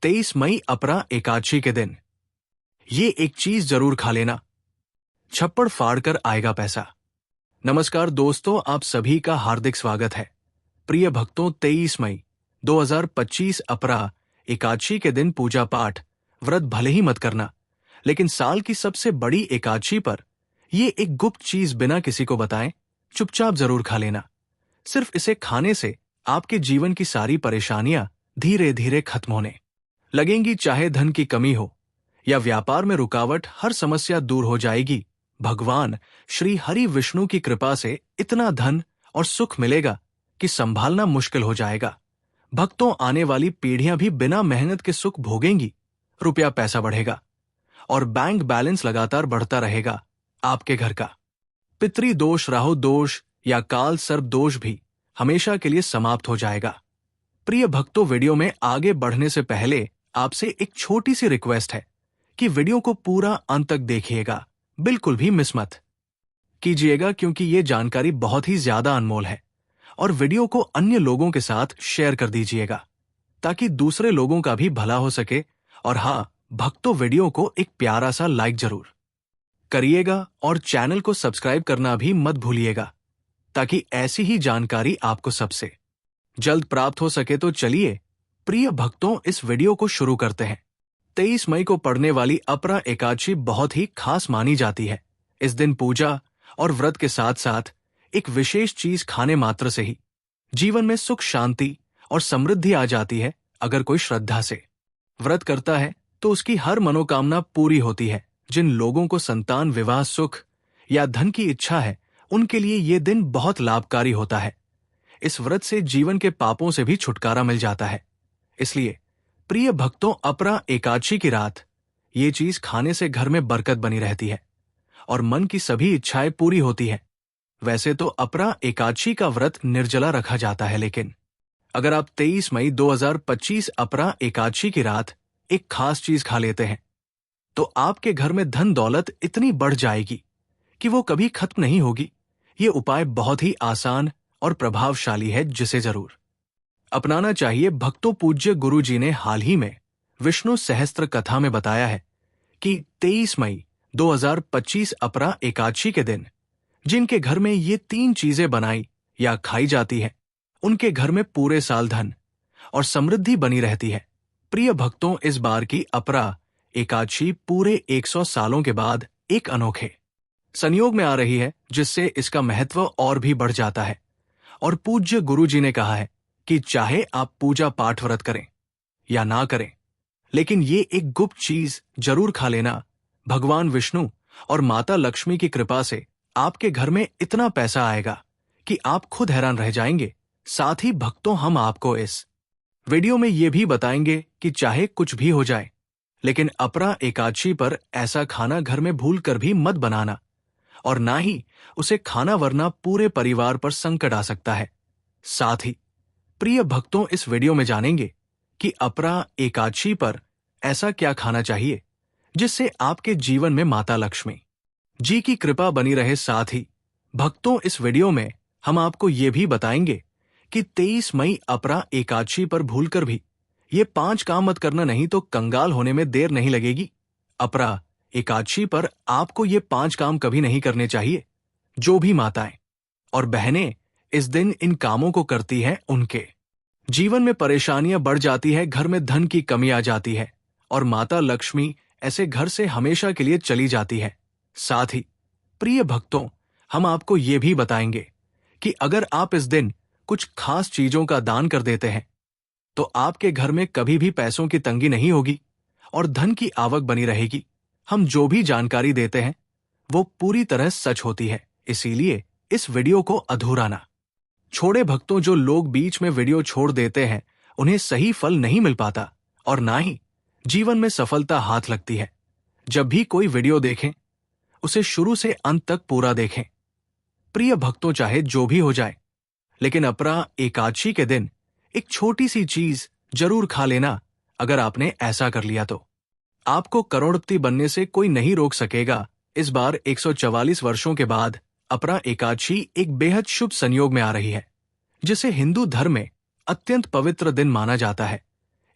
23 मई अपरा एकादशी के दिन ये एक चीज जरूर खा लेना, छप्पड़ फाड़कर आएगा पैसा। नमस्कार दोस्तों, आप सभी का हार्दिक स्वागत है। प्रिय भक्तों, 23 मई 2025 अपरा एकादशी के दिन पूजा पाठ व्रत भले ही मत करना, लेकिन साल की सबसे बड़ी एकादशी पर यह एक गुप्त चीज बिना किसी को बताएं चुपचाप जरूर खा लेना। सिर्फ इसे खाने से आपके जीवन की सारी परेशानियां धीरे धीरे खत्म होने लगेंगी। चाहे धन की कमी हो या व्यापार में रुकावट, हर समस्या दूर हो जाएगी। भगवान श्री हरि विष्णु की कृपा से इतना धन और सुख मिलेगा कि संभालना मुश्किल हो जाएगा। भक्तों, आने वाली पीढ़ियां भी बिना मेहनत के सुख भोगेंगी। रुपया पैसा बढ़ेगा और बैंक बैलेंस लगातार बढ़ता रहेगा। आपके घर का पितृ दोष, राहु दोष या काल सर्प दोष भी हमेशा के लिए समाप्त हो जाएगा। प्रिय भक्तों, वीडियो में आगे बढ़ने से पहले आपसे एक छोटी सी रिक्वेस्ट है कि वीडियो को पूरा अंत तक देखिएगा, बिल्कुल भी मिस मत कीजिएगा, क्योंकि ये जानकारी बहुत ही ज्यादा अनमोल है। और वीडियो को अन्य लोगों के साथ शेयर कर दीजिएगा ताकि दूसरे लोगों का भी भला हो सके। और हाँ भक्तों, वीडियो को एक प्यारा सा लाइक जरूर करिएगा और चैनल को सब्सक्राइब करना भी मत भूलिएगा ताकि ऐसी ही जानकारी आपको सबसे जल्द प्राप्त हो सके। तो चलिए प्रिय भक्तों, इस वीडियो को शुरू करते हैं। 23 मई को पड़ने वाली अपरा एकादशी बहुत ही खास मानी जाती है। इस दिन पूजा और व्रत के साथ साथ एक विशेष चीज खाने मात्र से ही जीवन में सुख, शांति और समृद्धि आ जाती है। अगर कोई श्रद्धा से व्रत करता है तो उसकी हर मनोकामना पूरी होती है। जिन लोगों को संतान, विवाह, सुख या धन की इच्छा है, उनके लिए ये दिन बहुत लाभकारी होता है। इस व्रत से जीवन के पापों से भी छुटकारा मिल जाता है। इसलिए प्रिय भक्तों, अपरा एकादशी की रात ये चीज खाने से घर में बरकत बनी रहती है और मन की सभी इच्छाएं पूरी होती है। वैसे तो अपरा एकादशी का व्रत निर्जला रखा जाता है, लेकिन अगर आप 23 मई 2025 अपरा एकादशी की रात एक खास चीज खा लेते हैं तो आपके घर में धन दौलत इतनी बढ़ जाएगी कि वो कभी खत्म नहीं होगी। ये उपाय बहुत ही आसान और प्रभावशाली है, जिसे जरूर अपनाना चाहिए। भक्तों, पूज्य गुरु जी ने हाल ही में विष्णु सहस्त्र कथा में बताया है कि 23 मई 2025 अपरा एकादशी के दिन जिनके घर में ये 3 चीजें बनाई या खाई जाती है, उनके घर में पूरे साल धन और समृद्धि बनी रहती है। प्रिय भक्तों, इस बार की अपरा एकादशी पूरे 100 सालों के बाद एक अनोखे संयोग में आ रही है, जिससे इसका महत्व और भी बढ़ जाता है। और पूज्य गुरु जी ने कहा है कि चाहे आप पूजा पाठ व्रत करें या ना करें, लेकिन ये एक गुप्त चीज जरूर खा लेना। भगवान विष्णु और माता लक्ष्मी की कृपा से आपके घर में इतना पैसा आएगा कि आप खुद हैरान रह जाएंगे। साथ ही भक्तों, हम आपको इस वीडियो में ये भी बताएंगे कि चाहे कुछ भी हो जाए, लेकिन अपरा एकादशी पर ऐसा खाना घर में भूल कर भी मत बनाना और ना ही उसे खाना, वरना पूरे परिवार पर संकट आ सकता है। साथ ही प्रिय भक्तों, इस वीडियो में जानेंगे कि अपरा एकादशी पर ऐसा क्या खाना चाहिए जिससे आपके जीवन में माता लक्ष्मी जी की कृपा बनी रहे। साथ ही भक्तों, इस वीडियो में हम आपको ये भी बताएंगे कि 23 मई अपरा एकादशी पर भूलकर भी ये 5 काम मत करना, नहीं तो कंगाल होने में देर नहीं लगेगी। अपरा एकादशी पर आपको ये 5 काम कभी नहीं करने चाहिए। जो भी माताएं और बहनें इस दिन इन कामों को करती हैं, उनके जीवन में परेशानियां बढ़ जाती है, घर में धन की कमी आ जाती है और माता लक्ष्मी ऐसे घर से हमेशा के लिए चली जाती है। साथ ही प्रिय भक्तों, हम आपको ये भी बताएंगे कि अगर आप इस दिन कुछ खास चीजों का दान कर देते हैं तो आपके घर में कभी भी पैसों की तंगी नहीं होगी और धन की आवक बनी रहेगी। हम जो भी जानकारी देते हैं वो पूरी तरह सच होती है, इसीलिए इस वीडियो को अधूरा ना छोड़े। भक्तों, जो लोग बीच में वीडियो छोड़ देते हैं उन्हें सही फल नहीं मिल पाता और ना ही जीवन में सफलता हाथ लगती है। जब भी कोई वीडियो देखें उसे शुरू से अंत तक पूरा देखें। प्रिय भक्तों, चाहे जो भी हो जाए, लेकिन अपरा एकादशी के दिन एक छोटी सी चीज जरूर खा लेना। अगर आपने ऐसा कर लिया तो आपको करोड़पति बनने से कोई नहीं रोक सकेगा। इस बार 144 वर्षों के बाद अपरा एकादशी एक बेहद शुभ संयोग में आ रही है, जिसे हिंदू धर्म में अत्यंत पवित्र दिन माना जाता है।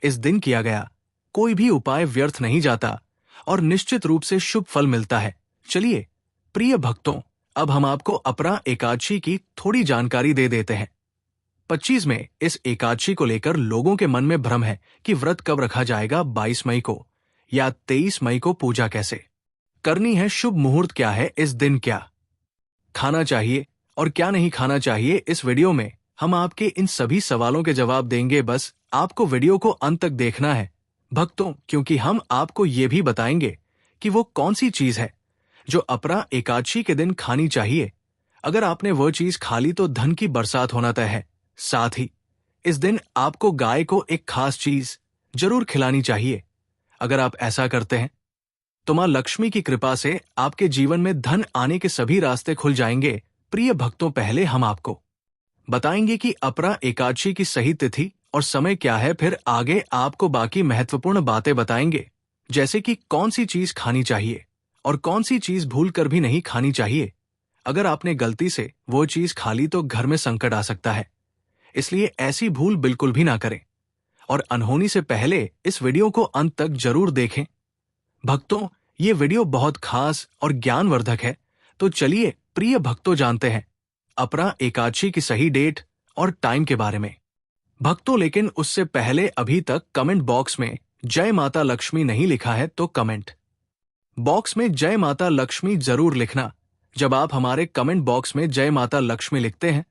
इस दिन किया गया कोई भी उपाय व्यर्थ नहीं जाता और निश्चित रूप से शुभ फल मिलता है। चलिए प्रिय भक्तों, अब हम आपको अपरा एकादशी की थोड़ी जानकारी दे देते हैं। 25 में इस एकादशी को लेकर लोगों के मन में भ्रम है कि व्रत कब रखा जाएगा, 22 मई को या 23 मई को पूजा कैसे करनी है, शुभ मुहूर्त क्या है, इस दिन क्या खाना चाहिए और क्या नहीं खाना चाहिए। इस वीडियो में हम आपके इन सभी सवालों के जवाब देंगे। बस आपको वीडियो को अंत तक देखना है भक्तों, क्योंकि हम आपको ये भी बताएंगे कि वो कौन सी चीज है जो अपरा एकादशी के दिन खानी चाहिए। अगर आपने वह चीज खा ली तो धन की बरसात होना तय है। साथ ही इस दिन आपको गाय को एक खास चीज जरूर खिलानी चाहिए। अगर आप ऐसा करते हैं तो मां लक्ष्मी की कृपा से आपके जीवन में धन आने के सभी रास्ते खुल जाएंगे। प्रिय भक्तों, पहले हम आपको बताएंगे कि अपरा एकादशी की सही तिथि और समय क्या है, फिर आगे आपको बाकी महत्वपूर्ण बातें बताएंगे, जैसे कि कौन सी चीज खानी चाहिए और कौन सी चीज भूल कर भी नहीं खानी चाहिए। अगर आपने गलती से वो चीज खा ली तो घर में संकट आ सकता है, इसलिए ऐसी भूल बिल्कुल भी ना करें और अनहोनी से पहले इस वीडियो को अंत तक जरूर देखें। भक्तों, ये वीडियो बहुत खास और ज्ञानवर्धक है, तो चलिए प्रिय भक्तों जानते हैं अपरा एकादशी की सही डेट और टाइम के बारे में। भक्तों, लेकिन उससे पहले अभी तक कमेंट बॉक्स में जय माता लक्ष्मी नहीं लिखा है तो कमेंट बॉक्स में जय माता लक्ष्मी जरूर लिखना। जब आप हमारे कमेंट बॉक्स में जय माता लक्ष्मी लिखते हैं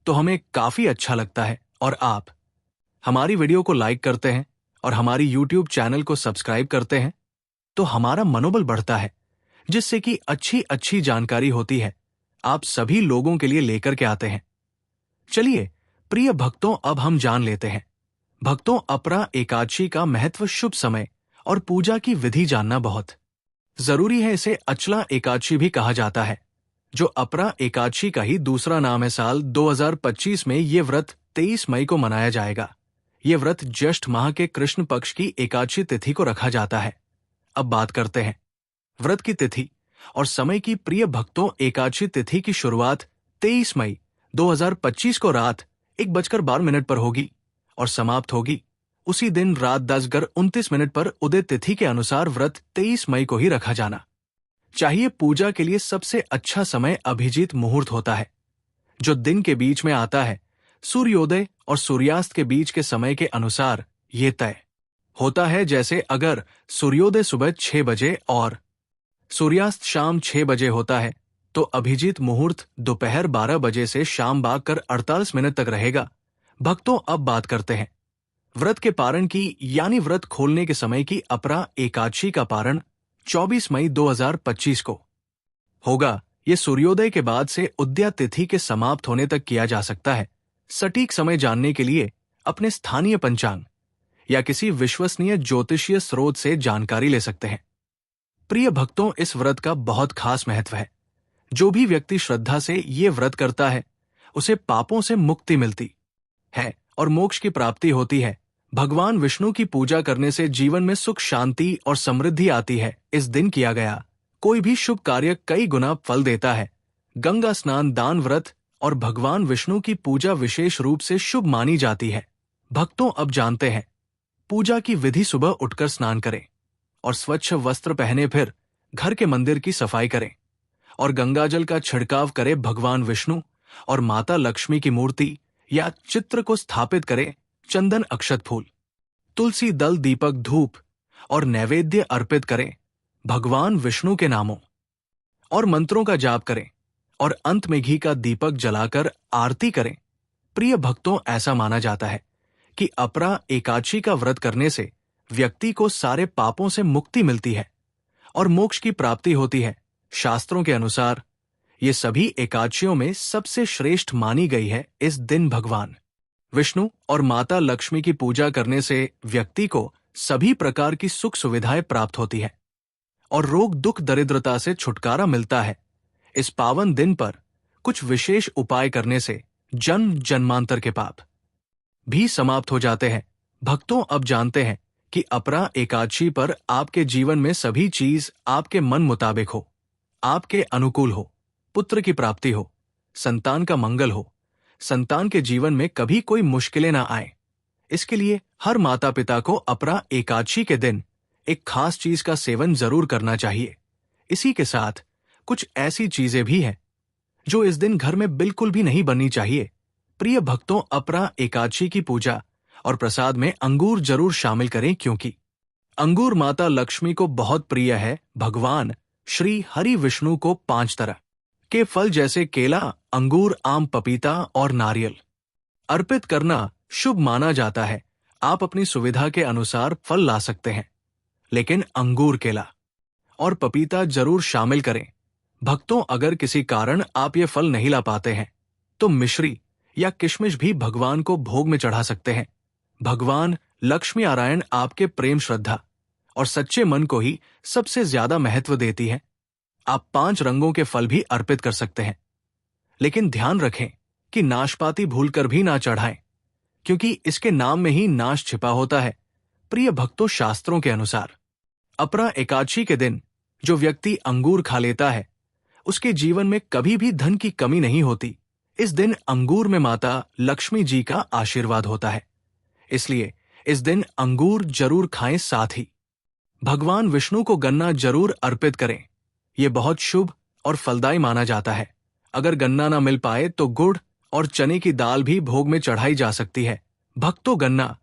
तो हमें काफी अच्छा लगता है और आप हमारी वीडियो को लाइक करते हैं और हमारी यूट्यूब चैनल को सब्सक्राइब करते हैं तो हमारा मनोबल बढ़ता है, जिससे कि अच्छी अच्छी जानकारी होती है आप सभी लोगों के लिए लेकर के आते हैं। चलिए प्रिय भक्तों, अब हम जान लेते हैं भक्तों अपरा एकादशी का महत्व, शुभ समय और पूजा की विधि जानना बहुत जरूरी है। इसे अचला एकादशी भी कहा जाता है, जो अपरा एकादशी का ही दूसरा नाम है। साल 2025 में ये व्रत 23 मई को मनाया जाएगा। ये व्रत ज्येष्ठ माह के कृष्ण पक्ष की एकादशी तिथि को रखा जाता है। अब बात करते हैं व्रत की तिथि और समय की। प्रिय भक्तों, एकादशी तिथि की शुरुआत 23 मई 2025 को रात 1:12 पर होगी और समाप्त होगी उसी दिन रात 10:29 पर। उदय तिथि के अनुसार व्रत 23 मई को ही रखा जाना चाहिए। पूजा के लिए सबसे अच्छा समय अभिजीत मुहूर्त होता है, जो दिन के बीच में आता है। सूर्योदय और सूर्यास्त के बीच के समय के अनुसार ये तय होता है। जैसे अगर सूर्योदय सुबह 6 बजे और सूर्यास्त शाम 6 बजे होता है तो अभिजीत मुहूर्त दोपहर 12 बजे से शाम 48 तक रहेगा। भक्तों, अब बात करते हैं व्रत के पारण की, यानी व्रत खोलने के समय की। अपरा एकादशी का पारण 24 मई 2025 को होगा। ये सूर्योदय के बाद से उदया तिथि के समाप्त होने तक किया जा सकता है। सटीक समय जानने के लिए अपने स्थानीय पंचांग या किसी विश्वसनीय ज्योतिषीय स्रोत से जानकारी ले सकते हैं। प्रिय भक्तों, इस व्रत का बहुत खास महत्व है। जो भी व्यक्ति श्रद्धा से ये व्रत करता है उसे पापों से मुक्ति मिलती है और मोक्ष की प्राप्ति होती है। भगवान विष्णु की पूजा करने से जीवन में सुख, शांति और समृद्धि आती है। इस दिन किया गया कोई भी शुभ कार्य कई गुना फल देता है। गंगा स्नान, दान, व्रत और भगवान विष्णु की पूजा विशेष रूप से शुभ मानी जाती है। भक्तों, अब जानते हैं पूजा की विधि। सुबह उठकर स्नान करें और स्वच्छ वस्त्र पहने, फिर घर के मंदिर की सफाई करें और गंगाजल का छिड़काव करें। भगवान विष्णु और माता लक्ष्मी की मूर्ति या चित्र को स्थापित करें। चंदन, अक्षत, फूल, तुलसी दल, दीपक, धूप और नैवेद्य अर्पित करें। भगवान विष्णु के नामों और मंत्रों का जाप करें और अंत में घी का दीपक जलाकर आरती करें। प्रिय भक्तों, ऐसा माना जाता है कि अपरा एकादशी का व्रत करने से व्यक्ति को सारे पापों से मुक्ति मिलती है और मोक्ष की प्राप्ति होती है। शास्त्रों के अनुसार ये सभी एकादशियों में सबसे श्रेष्ठ मानी गई है। इस दिन भगवान विष्णु और माता लक्ष्मी की पूजा करने से व्यक्ति को सभी प्रकार की सुख सुविधाएं प्राप्त होती है और रोग, दुख, दरिद्रता से छुटकारा मिलता है। इस पावन दिन पर कुछ विशेष उपाय करने से जन्म जन्मांतर के पाप भी समाप्त हो जाते हैं। भक्तों, अब जानते हैं कि अपरा एकादशी पर आपके जीवन में सभी चीज आपके मन मुताबिक हो, आपके अनुकूल हो, पुत्र की प्राप्ति हो, संतान का मंगल हो, संतान के जीवन में कभी कोई मुश्किलें ना आए। इसके लिए हर माता पिता को अपरा एकादशी के दिन एक खास चीज का सेवन जरूर करना चाहिए। इसी के साथ कुछ ऐसी चीजें भी हैं जो इस दिन घर में बिल्कुल भी नहीं बननी चाहिए। प्रिय भक्तों, अपरा एकादशी की पूजा और प्रसाद में अंगूर जरूर शामिल करें, क्योंकि अंगूर माता लक्ष्मी को बहुत प्रिय है। भगवान श्री हरि विष्णु को 5 तरह के फल जैसे केला, अंगूर, आम, पपीता और नारियल अर्पित करना शुभ माना जाता है। आप अपनी सुविधा के अनुसार फल ला सकते हैं, लेकिन अंगूर, केला और पपीता जरूर शामिल करें। भक्तों, अगर किसी कारण आप ये फल नहीं ला पाते हैं तो मिश्री या किशमिश भी भगवान को भोग में चढ़ा सकते हैं। भगवान लक्ष्मी नारायण आपके प्रेम, श्रद्धा और सच्चे मन को ही सबसे ज्यादा महत्व देती है। आप 5 रंगों के फल भी अर्पित कर सकते हैं, लेकिन ध्यान रखें कि नाशपाती भूलकर भी ना चढ़ाएं, क्योंकि इसके नाम में ही नाश छिपा होता है। प्रिय भक्तों, शास्त्रों के अनुसार अपरा एकादशी के दिन जो व्यक्ति अंगूर खा लेता है उसके जीवन में कभी भी धन की कमी नहीं होती। इस दिन अंगूर में माता लक्ष्मी जी का आशीर्वाद होता है, इसलिए इस दिन अंगूर जरूर खाएं। साथ ही भगवान विष्णु को गन्ना जरूर अर्पित करें। यह बहुत शुभ और फलदायी माना जाता है। अगर गन्ना ना मिल पाए तो गुड़ और चने की दाल भी भोग में चढ़ाई जा सकती है। भक्तों, गन्ना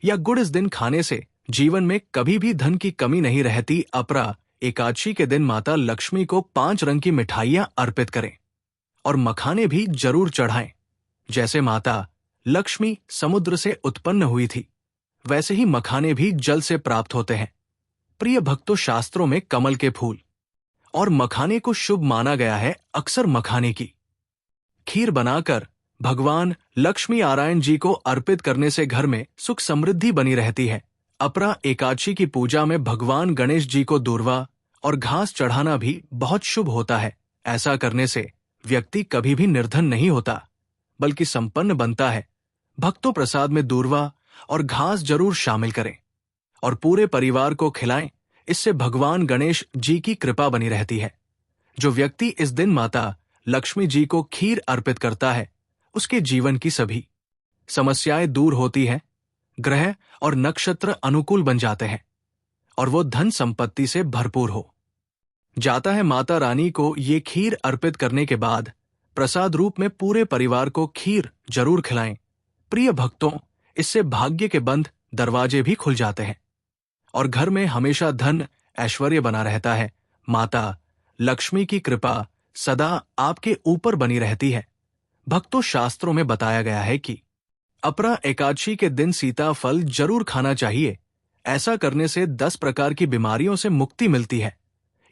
या गुड़ इस दिन खाने से जीवन में कभी भी धन की कमी नहीं रहती। अपरा एकादशी के दिन माता लक्ष्मी को 5 रंग की मिठाइयां अर्पित करें और मखाने भी जरूर चढ़ाएं। जैसे माता लक्ष्मी समुद्र से उत्पन्न हुई थी, वैसे ही मखाने भी जल से प्राप्त होते हैं। प्रिय भक्तों, शास्त्रों में कमल के फूल और मखाने को शुभ माना गया है। अक्सर मखाने की खीर बनाकर भगवान लक्ष्मी नारायण जी को अर्पित करने से घर में सुख समृद्धि बनी रहती है। अपरा एकादशी की पूजा में भगवान गणेश जी को दूर्वा और घास चढ़ाना भी बहुत शुभ होता है। ऐसा करने से व्यक्ति कभी भी निर्धन नहीं होता, बल्कि संपन्न बनता है। भक्तों, प्रसाद में दूर्वा और घास जरूर शामिल करें और पूरे परिवार को खिलाएं। इससे भगवान गणेश जी की कृपा बनी रहती है। जो व्यक्ति इस दिन माता लक्ष्मी जी को खीर अर्पित करता है उसके जीवन की सभी समस्याएं दूर होती हैं, ग्रह और नक्षत्र अनुकूल बन जाते हैं और वो धन संपत्ति से भरपूर हो जाता है। माता रानी को ये खीर अर्पित करने के बाद प्रसाद रूप में पूरे परिवार को खीर जरूर खिलाएं। प्रिय भक्तों, इससे भाग्य के बंद दरवाजे भी खुल जाते हैं और घर में हमेशा धन ऐश्वर्य बना रहता है। माता लक्ष्मी की कृपा सदा आपके ऊपर बनी रहती है। भक्तों, शास्त्रों में बताया गया है कि अपरा एकादशी के दिन सीताफल जरूर खाना चाहिए। ऐसा करने से 10 प्रकार की बीमारियों से मुक्ति मिलती है।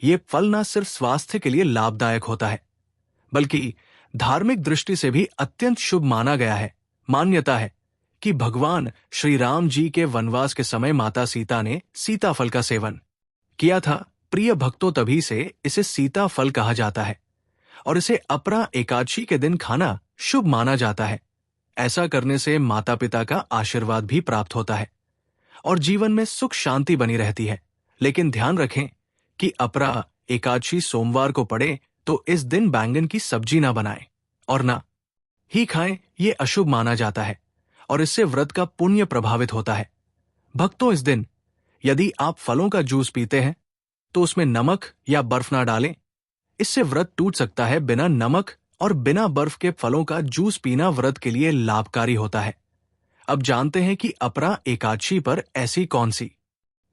ये फल न सिर्फ स्वास्थ्य के लिए लाभदायक होता है, बल्कि धार्मिक दृष्टि से भी अत्यंत शुभ माना गया है। मान्यता है कि भगवान श्री राम जी के वनवास के समय माता सीता ने सीताफल का सेवन किया था। प्रिय भक्तों, तभी से इसे सीताफल कहा जाता है और इसे अपरा एकादशी के दिन खाना शुभ माना जाता है। ऐसा करने से माता पिता का आशीर्वाद भी प्राप्त होता है और जीवन में सुख शांति बनी रहती है। लेकिन ध्यान रखें कि अपरा एकादशी सोमवार को पड़े तो इस दिन बैंगन की सब्जी ना बनाएं और ना ही खाएं। ये अशुभ माना जाता है और इससे व्रत का पुण्य प्रभावित होता है। भक्तों, इस दिन यदि आप फलों का जूस पीते हैं तो उसमें नमक या बर्फ ना डालें। इससे व्रत टूट सकता है। बिना नमक और बिना बर्फ के फलों का जूस पीना व्रत के लिए लाभकारी होता है। अब जानते हैं कि अपरा एकादशी पर ऐसी कौन सी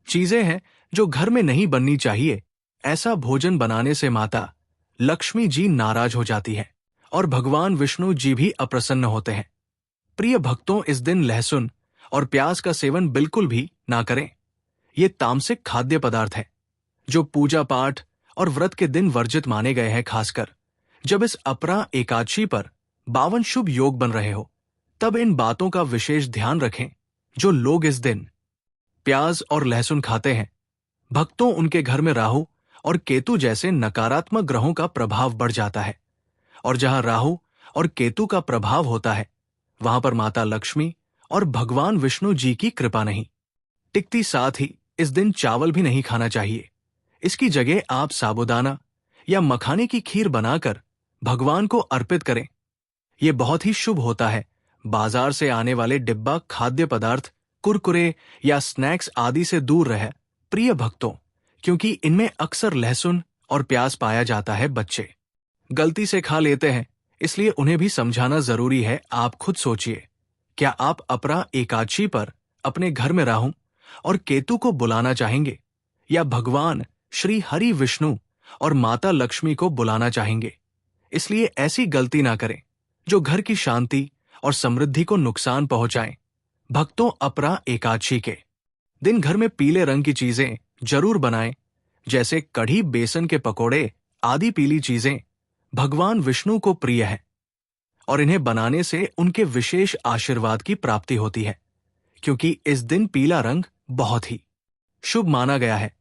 चीजें हैं जो घर में नहीं बननी चाहिए। ऐसा भोजन बनाने से माता लक्ष्मी जी नाराज हो जाती है और भगवान विष्णु जी भी अप्रसन्न होते हैं। प्रिय भक्तों, इस दिन लहसुन और प्याज का सेवन बिल्कुल भी ना करें। ये तामसिक खाद्य पदार्थ है जो पूजा पाठ और व्रत के दिन वर्जित माने गए हैं। खासकर जब इस अपरा एकादशी पर 52 शुभ योग बन रहे हो, तब इन बातों का विशेष ध्यान रखें। जो लोग इस दिन प्याज और लहसुन खाते हैं, भक्तों, उनके घर में राहु और केतु जैसे नकारात्मक ग्रहों का प्रभाव बढ़ जाता है और जहां राहु और केतु का प्रभाव होता है वहां पर माता लक्ष्मी और भगवान विष्णु जी की कृपा नहीं टिकती। साथ ही इस दिन चावल भी नहीं खाना चाहिए। इसकी जगह आप साबूदाना या मखाने की खीर बनाकर भगवान को अर्पित करें। यह बहुत ही शुभ होता है। बाजार से आने वाले डिब्बा खाद्य पदार्थ, कुरकुरे या स्नैक्स आदि से दूर रहे प्रिय भक्तों, क्योंकि इनमें अक्सर लहसुन और प्याज पाया जाता है। बच्चे गलती से खा लेते हैं, इसलिए उन्हें भी समझाना जरूरी है। आप खुद सोचिए, क्या आप अपरा एकादशी पर अपने घर में राहु और केतु को बुलाना चाहेंगे, या भगवान श्री हरि विष्णु और माता लक्ष्मी को बुलाना चाहेंगे? इसलिए ऐसी गलती ना करें जो घर की शांति और समृद्धि को नुकसान पहुंचाएं। भक्तों, अपरा एकादशी के दिन घर में पीले रंग की चीजें जरूर बनाएं, जैसे कढ़ी, बेसन के पकोड़े आदि। पीली चीजें भगवान विष्णु को प्रिय है और इन्हें बनाने से उनके विशेष आशीर्वाद की प्राप्ति होती है, क्योंकि इस दिन पीला रंग बहुत ही शुभ माना गया है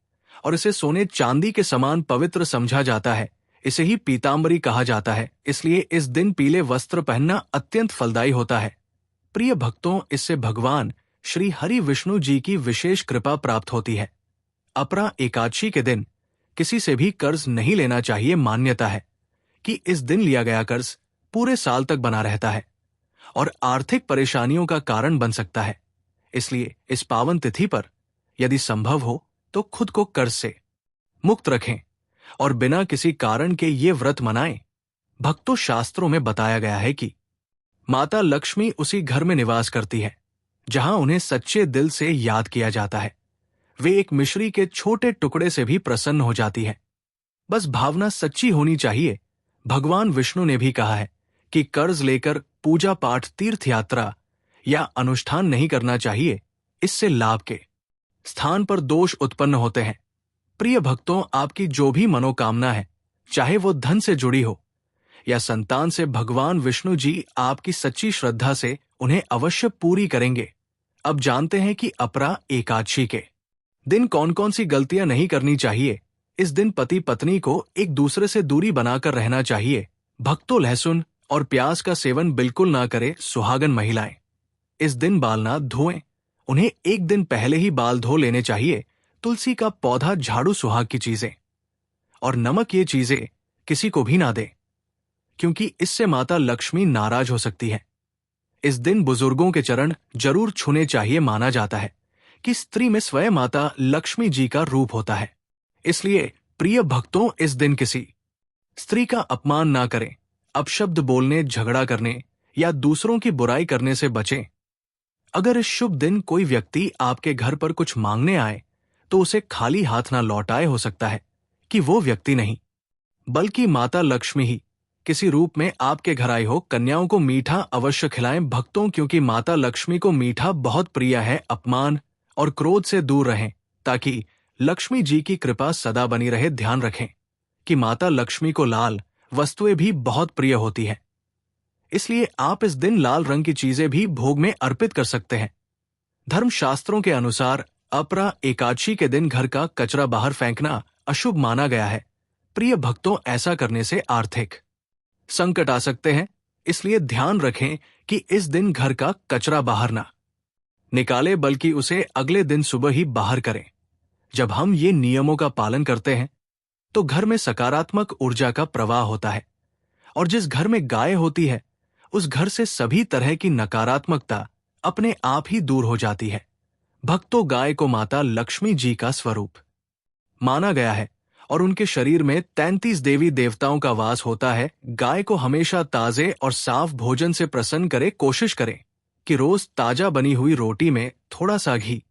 और इसे सोने चांदी के समान पवित्र समझा जाता है। इसे ही पीतांबरी कहा जाता है, इसलिए इस दिन पीले वस्त्र पहनना अत्यंत फलदायी होता है। प्रिय भक्तों, इससे भगवान श्री हरि विष्णु जी की विशेष कृपा प्राप्त होती है। अपरा एकादशी के दिन किसी से भी कर्ज नहीं लेना चाहिए। मान्यता है कि इस दिन लिया गया कर्ज पूरे साल तक बना रहता है और आर्थिक परेशानियों का कारण बन सकता है। इसलिए इस पावन तिथि पर यदि संभव हो तो खुद को कर्ज से मुक्त रखें और बिना किसी कारण के ये व्रत मनाएं। भक्तों, शास्त्रों में बताया गया है कि माता लक्ष्मी उसी घर में निवास करती है जहां उन्हें सच्चे दिल से याद किया जाता है। वे एक मिश्री के छोटे टुकड़े से भी प्रसन्न हो जाती है। बस भावना सच्ची होनी चाहिए। भगवान विष्णु ने भी कहा है कि कर्ज लेकर पूजा पाठ, तीर्थ यात्रा या अनुष्ठान नहीं करना चाहिए। इससे लाभ के स्थान पर दोष उत्पन्न होते हैं। प्रिय भक्तों, आपकी जो भी मनोकामना है, चाहे वो धन से जुड़ी हो या संतान से, भगवान विष्णु जी आपकी सच्ची श्रद्धा से उन्हें अवश्य पूरी करेंगे। अब जानते हैं कि अपरा एकादशी के दिन कौन कौन सी गलतियां नहीं करनी चाहिए। इस दिन पति पत्नी को एक दूसरे से दूरी बनाकर रहना चाहिए। भक्तों, लहसुन और प्याज का सेवन बिल्कुल ना करें। सुहागन महिलाएं इस दिन बाल ना धोएं। उन्हें एक दिन पहले ही बाल धो लेने चाहिए। तुलसी का पौधा, झाड़ू, सुहाग की चीजें और नमक, ये चीजें किसी को भी ना दें, क्योंकि इससे माता लक्ष्मी नाराज हो सकती है। इस दिन बुजुर्गों के चरण जरूर छूने चाहिए। माना जाता है कि स्त्री में स्वयं माता लक्ष्मी जी का रूप होता है। इसलिए प्रिय भक्तों, इस दिन किसी स्त्री का अपमान ना करें। अपशब्द बोलने, झगड़ा करने या दूसरों की बुराई करने से बचें। अगर इस शुभ दिन कोई व्यक्ति आपके घर पर कुछ मांगने आए तो उसे खाली हाथ ना लौटाए। हो सकता है कि वो व्यक्ति नहीं बल्कि माता लक्ष्मी ही किसी रूप में आपके घर आई हो। कन्याओं को मीठा अवश्य खिलाएं भक्तों, क्योंकि माता लक्ष्मी को मीठा बहुत प्रिय है। अपमान और क्रोध से दूर रहें ताकि लक्ष्मी जी की कृपा सदा बनी रहे। ध्यान रखें कि माता लक्ष्मी को लाल वस्तुएं भी बहुत प्रिय होती है, इसलिए आप इस दिन लाल रंग की चीजें भी भोग में अर्पित कर सकते हैं। धर्मशास्त्रों के अनुसार अपरा एकादशी के दिन घर का कचरा बाहर फेंकना अशुभ माना गया है। प्रिय भक्तों, ऐसा करने से आर्थिक संकट आ सकते हैं, इसलिए ध्यान रखें कि इस दिन घर का कचरा बाहर ना निकालें, बल्कि उसे अगले दिन सुबह ही बाहर करें। जब हम ये नियमों का पालन करते हैं तो घर में सकारात्मक ऊर्जा का प्रवाह होता है और जिस घर में गाय होती है उस घर से सभी तरह की नकारात्मकता अपने आप ही दूर हो जाती है। भक्तों, गाय को माता लक्ष्मी जी का स्वरूप माना गया है और उनके शरीर में 33 देवी देवताओं का वास होता है। गाय को हमेशा ताजे और साफ भोजन से प्रसन्न करें। कोशिश करें कि रोज ताजा बनी हुई रोटी में थोड़ा सा घी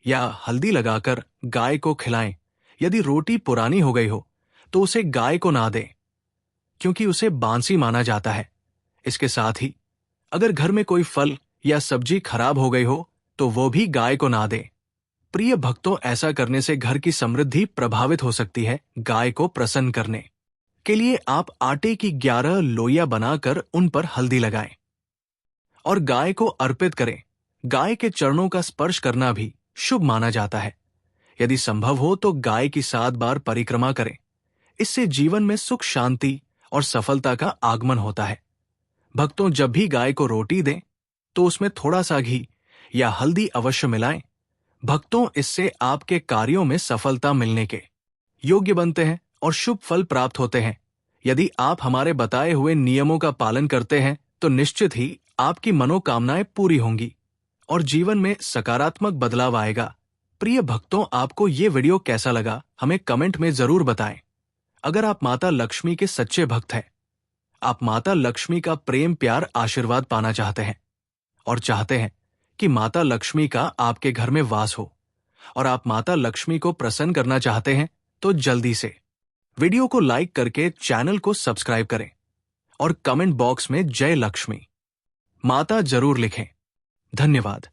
या हल्दी लगाकर गाय को खिलाएं। यदि रोटी पुरानी हो गई हो तो उसे गाय को ना दें, क्योंकि उसे बांसी माना जाता है। इसके साथ ही अगर घर में कोई फल या सब्जी खराब हो गई हो तो वो भी गाय को ना दें। प्रिय भक्तों, ऐसा करने से घर की समृद्धि प्रभावित हो सकती है। गाय को प्रसन्न करने के लिए आप आटे की 11 लोइयां बनाकर उन पर हल्दी लगाएं और गाय को अर्पित करें। गाय के चरणों का स्पर्श करना भी शुभ माना जाता है। यदि संभव हो तो गाय की 7 बार परिक्रमा करें। इससे जीवन में सुख, शांति और सफलता का आगमन होता है। भक्तों, जब भी गाय को रोटी दें तो उसमें थोड़ा सा घी या हल्दी अवश्य मिलाएं। भक्तों, इससे आपके कार्यों में सफलता मिलने के योग्य बनते हैं और शुभ फल प्राप्त होते हैं। यदि आप हमारे बताए हुए नियमों का पालन करते हैं तो निश्चित ही आपकी मनोकामनाएं पूरी होंगी और जीवन में सकारात्मक बदलाव आएगा। प्रिय भक्तों, आपको ये वीडियो कैसा लगा हमें कमेंट में जरूर बताएं। अगर आप माता लक्ष्मी के सच्चे भक्त हैं, आप माता लक्ष्मी का प्रेम प्यार आशीर्वाद पाना चाहते हैं और चाहते हैं कि माता लक्ष्मी का आपके घर में वास हो और आप माता लक्ष्मी को प्रसन्न करना चाहते हैं, तो जल्दी से वीडियो को लाइक करके चैनल को सब्सक्राइब करें और कमेंट बॉक्स में जय लक्ष्मी माता जरूर लिखें। धन्यवाद।